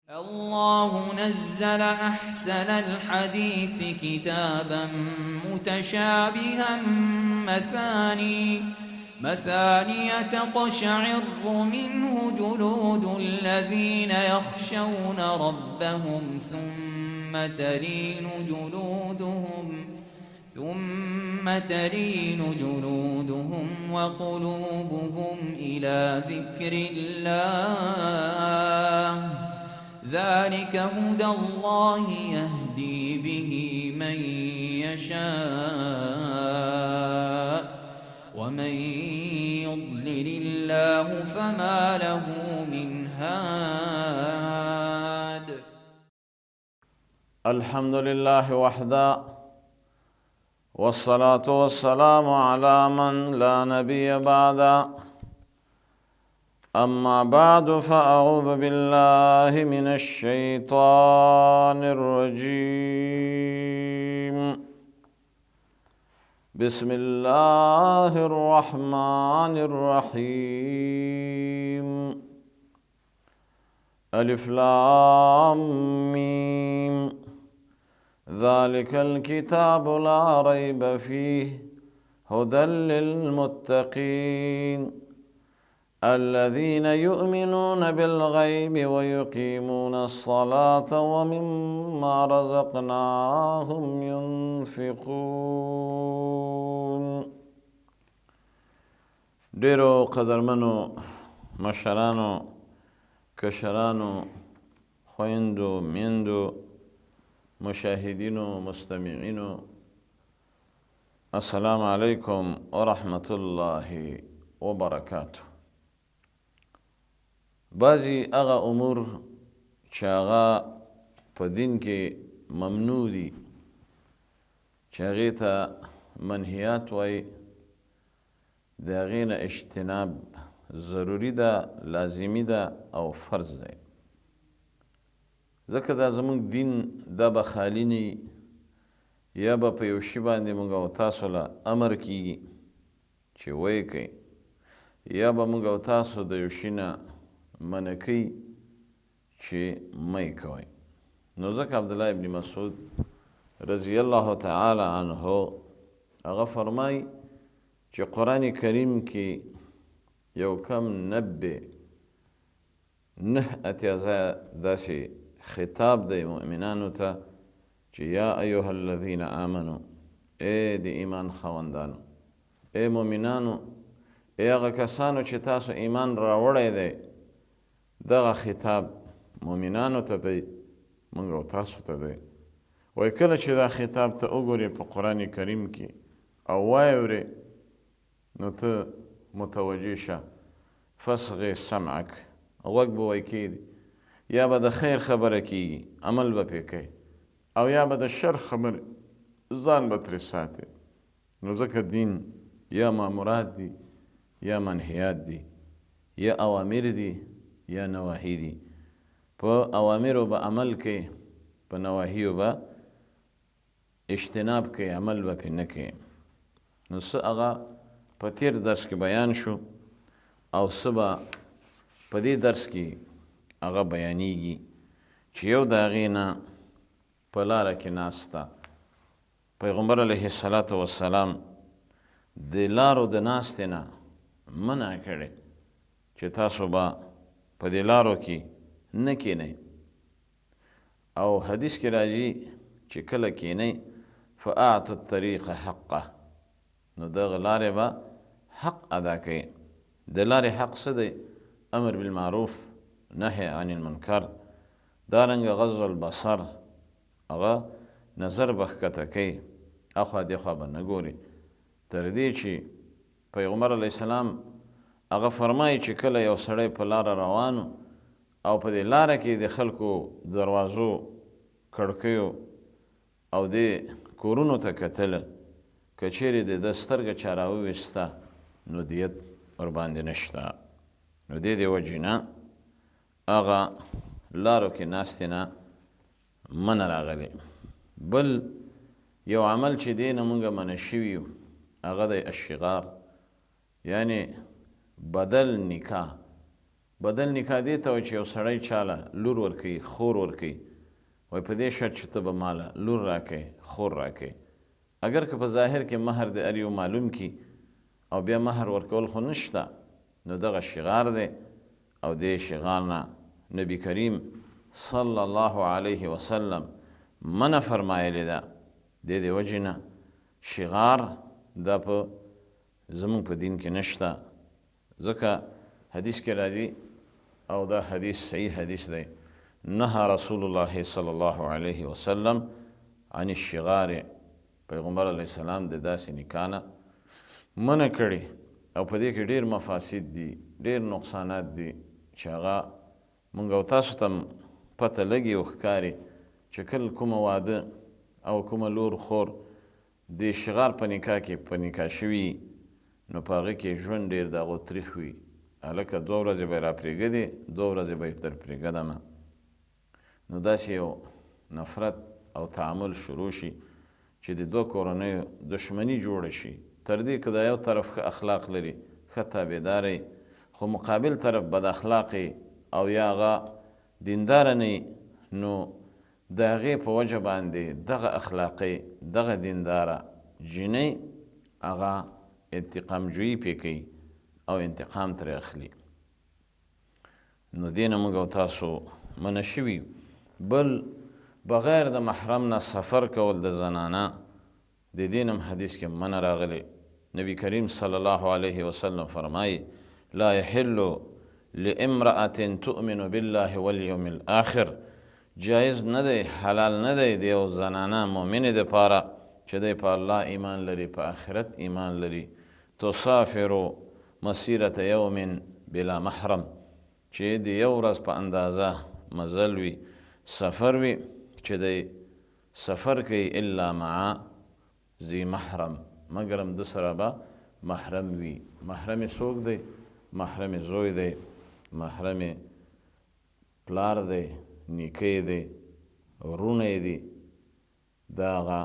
الله نزل أحسن الحديث كتابا متشابها مثاني تقشعر منه جلود الذين يخشون ربهم ثم تلين جلودهم وقلوبهم إلى ذكر الله ذلك هدى الله يهدي به من يشاء ومن يضلل الله فما له من هاد. الحمد لله وحده والصلاة والسلام على من لا نبي بعده. أما بعد فأعوذ بالله من الشيطان الرجيم. بسم الله الرحمن الرحيم. ألف لام ميم. ذلك الكتاب لا ريب فيه هدى للمتقين الذين يؤمنون بالغيب ويقيمون الصلاة ومما رزقناهم ينفقون. ډیرو قدرمنو مشرانو کشرانو خویندو میندو مشاهدینو مستمعینو السلام علیکم ورحمة الله وبرکاته. بعضی هغه امور چې هغه په دین کې ممنوع دي چې هغې ته منهیات وایي د هغې نه اجتناب ضروري ده لازمي ده او فرض دی ځکه دا زموږ دین دا به خالی نه یا به په یو شي باندې موږ او تاسو له امر کیږي چې ویې کوئ یا به موږ او تاسو د یو شي نه منع کوي چې مه یې کوئ. نو ځکه عبدالله ابن مسعود رضی الله تعالی عنه هغه فرمایي چې قرآن کریم کې یو کم 9 اتیا ځایه داسې خطاب دی مؤمنانو ته چې یا ایها الذین آمنو ای د ایمان خاوندانو ای مؤمنانو ای هغه کسانو چې تاسو ایمان راوړی دی دغه خطاب مؤمنانو ته دی موږ او تاسو ته دی. وایي کله چې دا خطاب ته وګورې په قرآن کریم کې او وایې نو ته متوجه شه فصغ سمعک غوږ به وایي کېږي یا به د خیر خبره کېږي عمل به پرې کوي او یا به د شر خبرې ځان به ترې ساتي. نو ځکه دین یا مامورات دي یا منهیات دي یا اوامر دي یا نواهی دي. په اوامرو به عمل کوي په نواهیو به اجتناب کوي عمل به پرې نه کوي. نو څه هغه په تیر درس کې بیان شو او څه به په دې درس کې هغه بیانیږي چې یو د هغې نه په لاره کې ناسته پیغمبر علیه الصلاة والسلام د لارو د ناستې نه منع کړی چې تاسو به په دې لارو کې نه کینئ او حدیث کې راځي چې کله کینئ فاعطوا الطریق حقه نو دغه لارې به حق ادا کوي. د لارې حق څه دی؟ امر بالمعروف نهی عن المنکر دارنګه غض البصر هغه نظر به ښکته کوي اخوا دېخوا به نه ګوري تر دې چې پیغمبر علیه السلام هغه فرمایي چې کله یو سړی په لاره روانو او په دې لاره کې د خلکو دروازو کړکیو او د کورونو ته کتله که چیرې د ده سترګه چا راوویسته نو دیت ورباندې نشته. نو دې د وجې نه هغه لارو کې ناستې نه منع راغلی. بل یو عمل چې دی نه مونږ منع شوي یو هغه دی الشغار یعنی بدل نکاح بدل نکاح دې ته وایي چې یو سړی چاله لور ورکوي خور ورکوي وایي په دې شرط چې ته به ماله لور راکوې خور راکوې اگر که په ظاهر کې مهر د هر یو معلوم کي او بیا مهر ورکول خو نشته نو دغه شغار دی او دې شغار نه نبی کریم صلی الله علیه وسلم منع فرمایلی ده د دې وجې نه شغار دا په زموږ په دین کې نشته ځکه حدیث کې راځي او دا حدیث صحیح حدیث دی نهى رسول الله صلی الله علیه وسلم عن الشغار پیغمبر علیه السلام د داسې نکاح نه منع کړي او په دې کې ډېر مفاسد دي ډېر نقصانات دي چې هغه موږ او تاسو ته پته لګي او ښکاري چې کله کومه واده او کومه لور خور د شغار په نکاح کې په نکاح شوي نو په هغه کې ژوند ډېر د هغو تریخ وي هلکه 2 ورځې به یې راپرېږدې 2 ورځې به یې در پرېږدمه نو داسې یو نفرت او تعامل شروع شي چې د 2 کورنیو دشمني جوړه شي تر دې که دا یو طرف ښه اخلاق لري ښه تابعداری خو مقابل طرف بد اخلاقی او یا هغه دینداره نه نو د هغې په وجه باندې دغه اخلاقی دغه دینداره جینۍ هغه انتقام جویي پې کوي او انتقام ترې اخلي نو دې نه موږ او تاسو منع شوي بل بغیر د محرم نه سفر کول د زنانه د دې هم حدیث کې منع راغلی نبی کریم صلی الله علیه وسلم فرمایي لا يحل لامرأة تؤمن بالله واليوم الآخر جایز نه دی حلال نه دی د یو زنانه مؤمنې دپاره چې دی په الله ایمان لري په آخرت ایمان لري تسافر مسیرة یوم بلا محرم چې د یو ورځ په اندازه مزل وي سفر وي چې دی سفر کوي الا مع ذی محرم مگر هم د سره به محرم وي محرم څوک دی محرم زوی دی محرم پلار دی نیکه دی ورونه دی دا هغه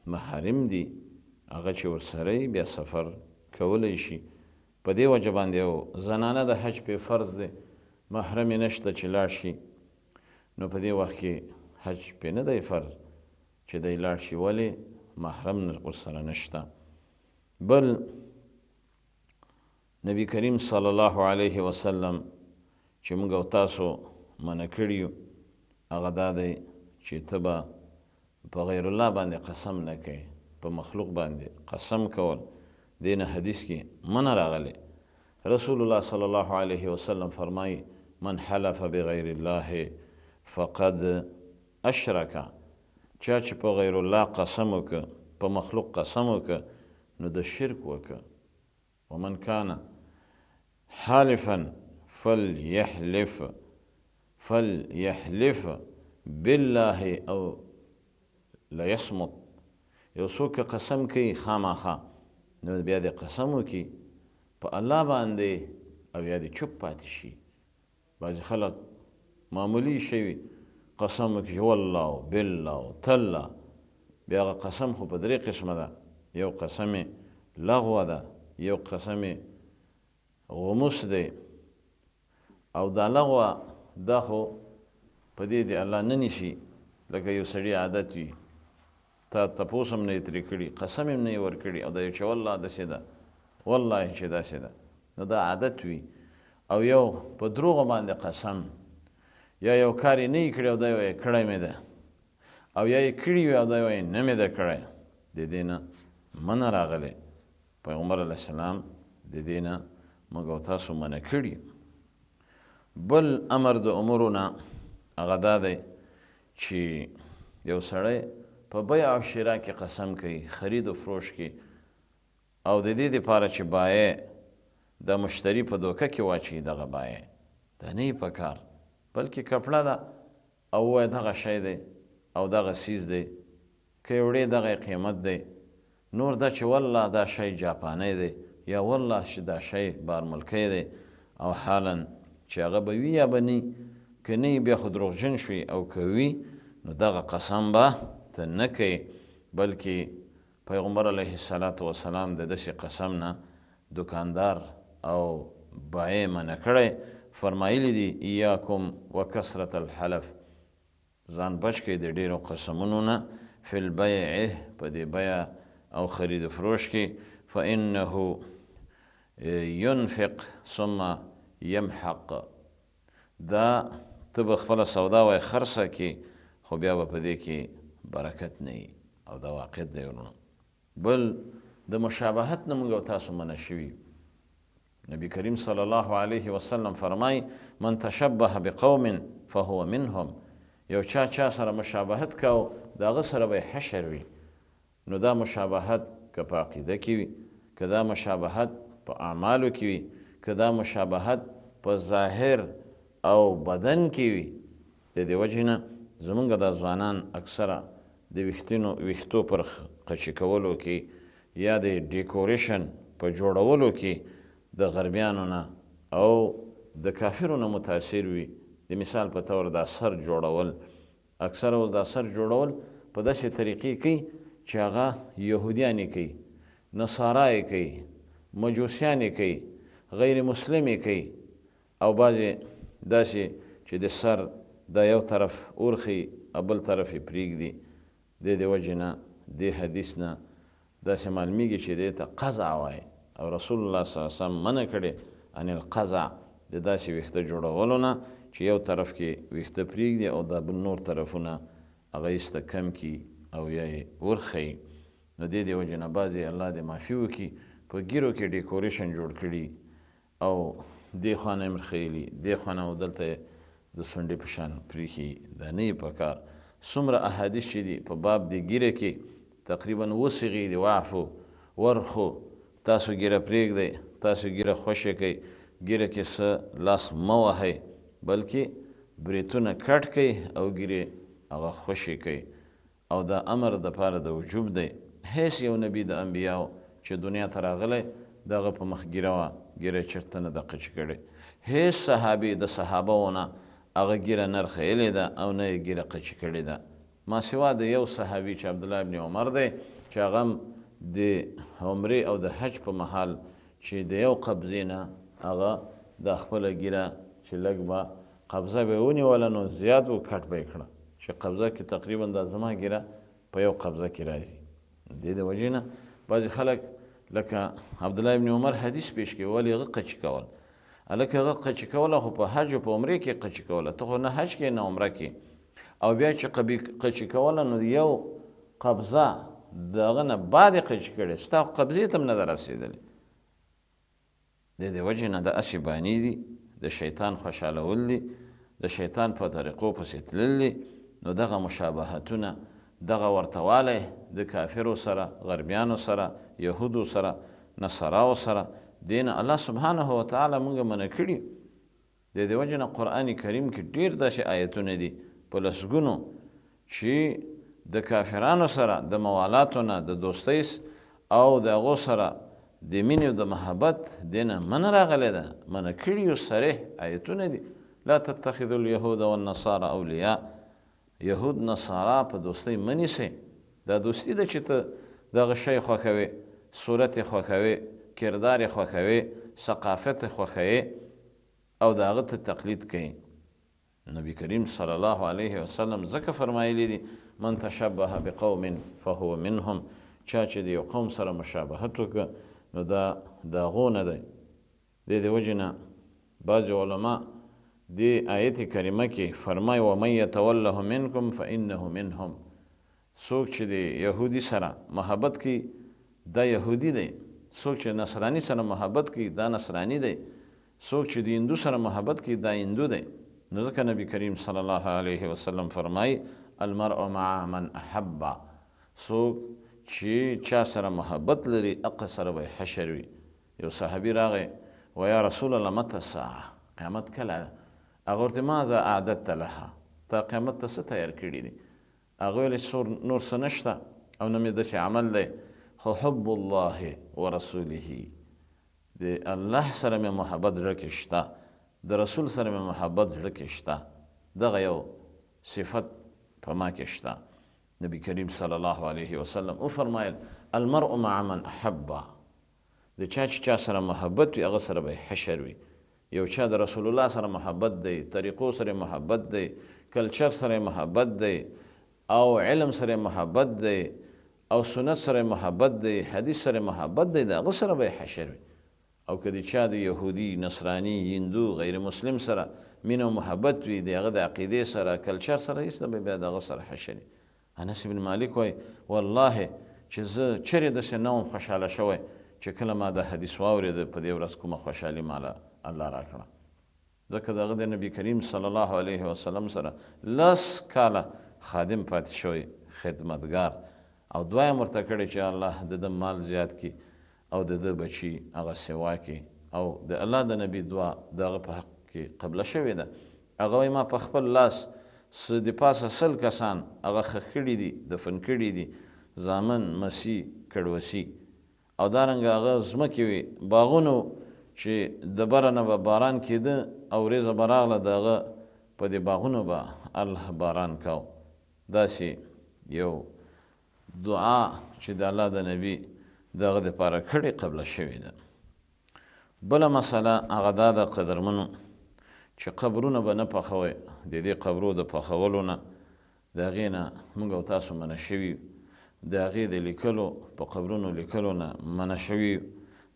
محرم دی هغه چې ورسره بیا سفر کولی شي په دې وجه باندې یو زنانه د حج پې فرض دی محرم یې نشته چې لاړ شي نو په دې وخت کې حج پې نه دی فرض چې دی لاړ شي ولې محرم ورسره نشته بل نبی کریم صلی الله علیه وسلم چې موږ او تاسو منع کړي یو هغه دا دی چې ته به په غیر الله باندې قسم نه کوې په مخلوق باندې قسم کول دې نه حدیث کې منع راغلی رسول الله صلی الله علیه وسلم فرمایي من حلف بغیر الله فقد اشرک چا چې په غیر الله قسم وکړه په مخلوق قسم وکړه نو د شرک وکړه ومن کان حالفا فليحلف بالله او ليصمت یو څوک قسم کوي خامخا نو بیا د قسم وکړي په الله باندې او یا د چوپ پاتې شي بعضې خلک معمولي شی وي قسم وکړي والله بالله تالله بیا هغه قسم خو په 3 قسمه ده یو قسم لغوه ده یو قسم غموس دی او دا لغوه دا خو په دې د الله نه نیسي لکه یو سړي عادت وي تا تپوس هم نه یې ترې کړي قسم هم نه یې ورکړي او دا یو چې والله داسې ده والله چې داسې ده نو دا عادت وي او یو په دروغو باندې قسم یا یو کار یې نه یې کړی او دا یې کړی مې ده او یا یې کړي وي او دا یې نه مې ده کړی د دې نه منع راغلی پیغمبر علیه السلام د دې نه موږ او تاسو منع کړي بل امر د امورو نه هغه دا دی چې یو سړی په بیع او شرا کې قسم کوي خرید و فروش کې او د دې دپاره چې بایع د مشتری په دوکه کې واچوي دغه بایع دا نه یې په کار بلکې کپړه ده او ووایه دغه شی دی او دغه سیز دی که یې وړې دغه قیمت دی نور دا چې والله دا شی جاپانی دی یا والله چې دا شی بارملکی دی او حالا چې هغه به وي یا به نه که نه بیا خو دروغجن شوي او که وي نو دغه قسم به ته نه کوي بلکې پیغمبر علیه السلام د داسې قسم نه دکاندار او بایع منع کړی فرمایلی دي ایاکم وکثرة الحلف، ځان بچ کړئ د ډېرو قسمونو نه، فی البیع په دې بیع او خرید و فروش کې، فانه ينفق ثم يمحق، دا ته به خپله سودا وای خرڅه کې خو بیا به په دې کې برکت نه وي، او دا واقع دی ورونو. بل د مشابهت نه موږ او تاسو منع شوي. نبی کریم صلی الله علیه وسلم فرمای من تشبه بقوم فهو منهم، یو چا سره مشابهت کو د هغه سره به حشر وي. نو دا مشابهت که په عقیده کې وي، که دا مشابهت په اعمالو کې وي، که دا مشابهت په ظاهر او بدن کې وي، د دې وجې نه زمونږ دا ځوانان اکثره د ویښتو پر قچي کولو کې یا د ډیکوریشن په جوړولو کې د غربیانو نه او د کافرو نه متاثر وي. د مثال په طور دا سر جوړول، اکثره اوس دا سر جوړول په داسې طریقې کوي چې هغه یهودیان یې کوي، نصارا یې کوي، مجوسیان یې کوي، غیر مسلم یې کوي، او بعضې داسې چې د سر دا یو طرف اورخي او بل طرف یې پرېږدي. د دې وجې نه دې حدیث نه داسې معلومیږي چې دې ته قزع وایي، او رسول الله صلی الله علیه وسلم منع کړی عن القزع، د داسې ویښته جوړولو نه چې یو طرف کې ویښته پرېږدي او دا بل نور طرفونه هغه ایسته کم کړي او یا یې ورښیي. نو دې وجې نه بعضې الله دې معافي وکړي په ګیرو کې ډیکوریشن جوړ کړي او دې خوا نه یې مرخیلي، دې خوا نه او دلته د سونډې په شان پرېښي، دا نه یې په کار. څومره احادیث چې دي په باب د ګیره کې تقریبا وصیغې دي، واعفو ورخو، تاسو ګیره پرېږدئ، تاسو ګیره خوشې کوئ، ګیره کې څه لاس مه وهئ، بلکې بریتونه کټ کوئ او ګیرې هغه خوشې کوئ. او دا امر دپاره د وجوب دی. هیڅ یو نبي د انبیاو چې دنیا ته راغلی د هغه په مخ ګیره وه، ګیره چېرته نه ده قچ کړې. هیڅ صحابي د صحابهو نه هغه ګیره نه رخیلې ده او نه یې ګیره قچ کړې ده، ما سوا د یو صحابي چې عبدالله ابن عمر دی چې هغه هم د عمرې او د حج په مهال چې د یو قبضې نه هغه د خپله ګیره چې لږ به قبضه به یې ونیوله نو زیات و کټ به یې کړه چې قبضه کې تقریبا دا زما ګیره په یو قبضه کې راځي. دې د وجې نه بعضې خلک لکه عبدالله ابن عمر حدیث پیش کوي ولې هغه قچي کول، هلکه هغه قچي کوله خو په حج او په عمرې کې قچي کوله، ته خو نه حج کې نه عمره کې. او بیا چې قچي کوله نو یو قبضه د هغه نه بعد یې قچي کړې، ستا قبضې ته هم نه ده رسېدلې. د دې وجې نه د اسې باني دي، د شیطان خوشحالول دي، د شیطان په طریقو پسې تلل دي. نو دغه مشابهتونه، دغه ورتوالی د کافرو سره، غربیانو سره، یهودو سره، نصراو سره، دې نه الله سبحانه وتعالی موږ منع کړي. د دې وجې نه قرآن کریم کې ډېر داسې آیتونه دي په لسګونو چې د کافرانو سره د موالاتو نه، د دوستۍ او د هغو سره د مینې او د محبت دې نه منع راغلی ده، منع کړي یو صریح آیتونه دي. لا تتخذوا اليهود والنصارى اولیاء، یهود نصارا په دوستۍ مه نیسئ. دا دوستي ده چې ته دغه شی خوښوې، صورت یې خوښوې، کردار یې خوښوې، ثقافت یې خوښوې او د هغه ته تقلید کوي. نبی کریم صلی الله علیه وسلم ځکه فرمایلی دي من تشبه بقوم فهو منهم، چا چې د یو قوم سره مشابهت وکړه نو دا د هغو نه دی. د دې وجې نه بعض علما دې آیت کریمه کې فرمای ومن یتوله منکم فانه منهم، څوک چې د یهودي سره محبت کوي دا یهودي دی، څوک چې نصراني سره محبت کوي دا نصراني دی، څوک چې د هندو سره محبت کوي دا هندو دی. نو ځکه نبی کریم صلی الله علیه وسلم فرمای المرء مع من احب، څوک چې چا سره محبت لري هغه سره به حشر وي. یو صحابي راغی و یا رسول الله متى الساعه، قیامت کله ده؟ هغه ورته ماذا اعددت لها، تا قیامت ته څه تیار کړي دي؟ هغه ویل نور څه نشته او نه مې داسې عمل دی، خو حب الله ورسوله، د الله سره مې محبت زړه کې شته، د رسول سره مې محبت زړه کې شته، دغه یو صفت په ما کې شته. نبی کریم صلی الله علیه وسلم وفرمایل المرء مع من احب، د چا چې چا سره محبت وي هغه سره به حشر وي. یو چا د رسول الله سره محبت دی، طریقو سره محبت دی، کلچر سره محبت دی، او علم سره محبت دی، او سنت سره محبت دی، حدیث سره محبت دی، د هغه سره به حشر وي. او که د چا د یهودي، نصراني، هندو، غیر مسلم سره مینه او محبت وي، د هغه د عقیدې سره، کلچر سره، هېڅ به بیا د هغه سره حشر وي. انس بن مالک وایي والله چې زه چیرې داسې نه وم خوشحاله شوی چې کله ما د حدیث واورېده، په دې ورځ کومه خوشحالي ماله الله راکړه. ځکه د هغه د نبي کریم صلی الله علیه وسلم سره 10 کاله خادم پاتې شوی، خدمتګار، او دعا یې ورته کړې چې الله د ده مال زیات کړي او د ده بچي هغه سوا کړي. او د الله د نبي دعا د هغه په حق کې قبله شوې ده. هغه وایي ما په خپل لاس د پاسه 100 کسان هغه ښخ کړي دي، دفن کړي دي، زامن، مسي، کډوسي. او دارنګه هغه ځمکې وي، باغونه چې د بره نه به باران کېده او ورېځه به راغله، د هغه په دې باغونو به الله باران کو. داسې یو دعا چې د الله د نبي د هغه دپاره کړې قبله شوې ده. بله مسله هغه دا ده قدرمنو چې قبرونه به نه پخوئ. د دې قبرو د پخولو نه، د هغې نه موږ او تاسو منع شوي یو. د هغې د لیکلو، په قبرونو لیکلو نه منع شوي یو.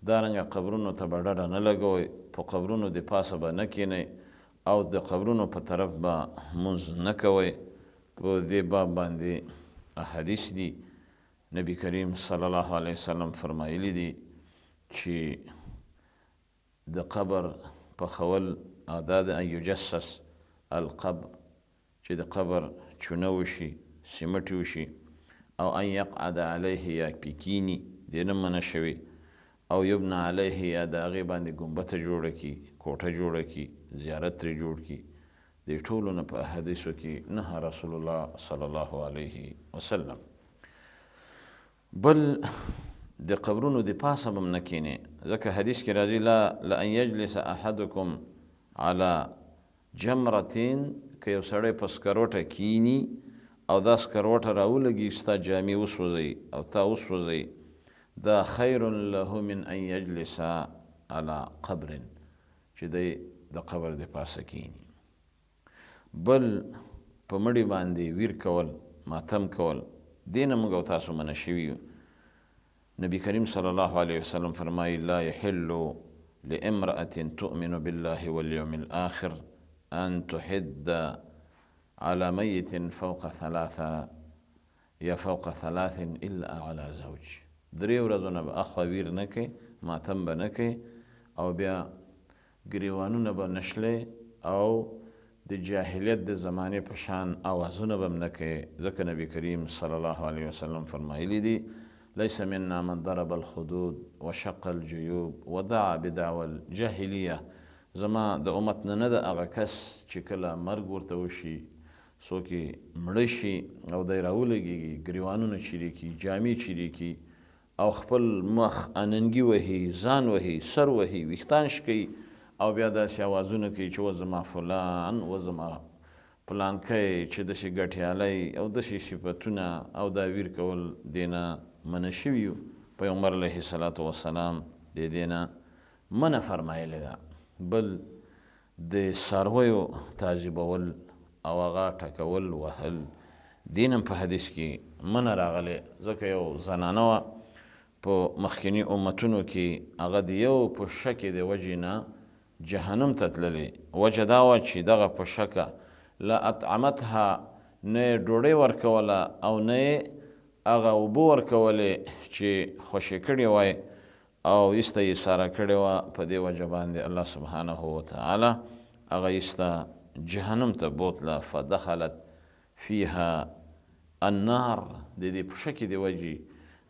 دارنګه قبرونو ته به ډډه نه لګوئ، په قبرونو د پاسه به نه کینئ، او د قبرونو په طرف به مونځ نه کوئ. په دې باب باندې احادیث دي. نبی کریم صلی الله علیه وسلم فرمایلی دي چې د قبر پخول دا د ان یجسس القبر، چې د قبر چونه وشي، سیمټ وشي، او ان یقعد علیه، یا پیکینی، دې نه منع شوي، او یبنى علیه، یا د هغې باندې ګنبته جوړه کړي، کوټه جوړه کړي، زیارت ترې جوړ کړي. دې ټولو نه په احادیثو کې نهى رسول الله صلی الله علیه وسلم. بل د قبرونو د پاسه به هم نه کینې، ځکه حدیث کې راځي لأن یجلس احدکم على جمرتین، که یو سړی په سکروټه کینی او دا سکروټه راولګي، ستا جامې وسوځوي او تا وسوځوي، دا خیر له من ان یجلس على قبر، چې دی د قبر د پاسه کینی. بل په مړي باندې ویر کول، ماتم کول، دې نه موږ او تاسو منع شوي یو. نبی کریم صلی الله علیه وسلم فرمایي لا یحل لامرأة تؤمن بالله واليوم الآخر ان تحد على ميت فوق 3 یا فوق 3 الا على زوج. 3 ورځونه به اخوا ویر نه کوي، ماتم به نه کوي، او بیا ګریوانونه به نشلی، او د جاهلیت د زمانې په شان اوازونه به هم نه کوي. ځکه نبی کریم صلی الله علیه وسلم فرمایلی دي لیس منا من ضرب الخدود وشق الجیوب ودعا بدعوى الجاهلیه. زما د امت نه ده هغه کس چې کله مرګ ورته وشي، څوک یې مړه شي او دی راولګېږي، ګریوانونه چیرې کړي، جامې چیرې کړي، او خپل مخ اننګي وهي، ځان وهي، سر وهي، ویښتان شکوي، او بیا داسې اوازونه کوي چې و زما فلان، و زما پلانکی، چې داسې ګټیالی او داسې صفتونه، او دا ویر کول دې نه منع شوي یو. پیغمبر علیه الصلاة والسلام د دې نه منع فرمایلې ده. بل د څارویو تعذیبول او هغه ټکول، وهل، دې نه په حدیث کې منع راغلی. ځکه یو زنانه وه په مخکیني امتونو کې، هغه د یو په شکې د وجې نه جهنم ته تللی. وجه دا وه چې دغه په شکه لا اطعمتها، نه یې ډوډۍ ورکوله او نه یې هغه اوبه ورکولې چې خوشې کړې وای، او ایسته یې ساره کړې وه. په دې وجه باندې الله سبحانه وتعالی هغه ایسته جهنم ته بوتله. فدخلت فیها النار، د دې په شکې د وجې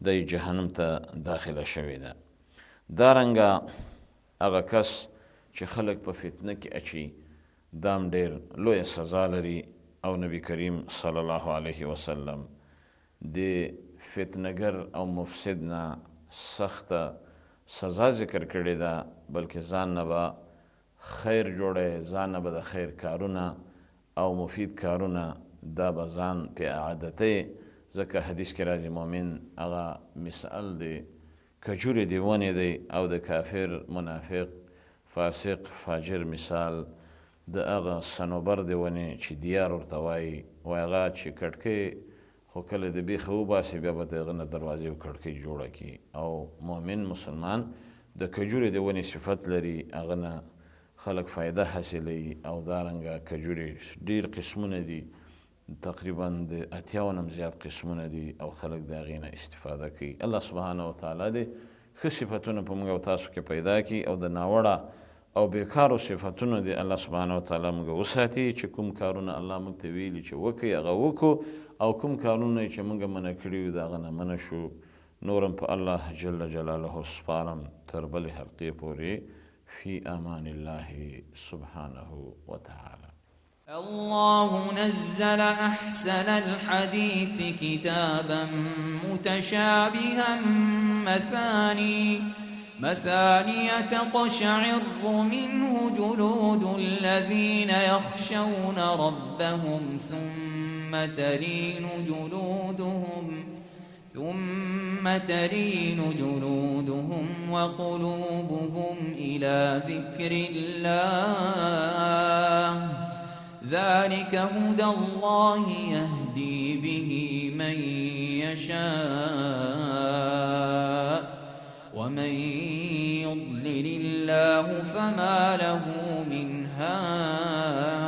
دی جهنم ته داخله شوې ده. دارنګه هغه کس چې خلک په فتنه کې اچي، دام ډېر لویه سزا لري. او نبی کریم صلی الله علیه وسلم د فتنهګر او مفسد نه سخته سزا ذکر کړې ده. بلکې ځان نه به خیر جوړی، ځان نه به د خیر کارونه او مفید کارونه دا به ځان پې عادتۍ. ځکه حدیث کې راځي مؤمن هغه مثال د کجورې د ونې دی، او د کافر منافق فاسق فاجر مثال د هغه صنوبر د ونې چې دیار ورته وایي وایي هغه چې کړکۍ خو کله د بیخه وباسي بیا به د هغه نه دروازې او کړکۍ جوړه کړي او مؤمن مسلمان د کجورې د ونې صفت لري هغه نه خلک فایده حاصلوي او دارنګه کجورې ډېر قسمونه دي تقریبا د 80 نه زیات قسمونه دي او خلک د هغې نه استفاده کوي الله سبحانه وتعالی دې ښه صفتونه په موږ او تاسو کې پیدا کړي او د ناوړه او بیکارو صفتونه دې الله سبحانه وتعالی موږ وساتي چې کوم کارونه الله موږ ته ویلي چې وکړئ هغه وکړو او کوم کارونه چې موږ منع کړي وي د هغه نه منع شو نورم په الله جل جلاله سپارم تر بلې حلقې پورې في امان الله سبحانه وتعالى. الله نزل أحسن الحديث كتابا متشابها مثاني تقشعر منه جلود الذين يخشون ربهم ثم تلين جلودهم وقلوبهم إلى ذكر الله ذلك هدى الله يهدي به من يشاء ومن يضلل الله فما له من هاد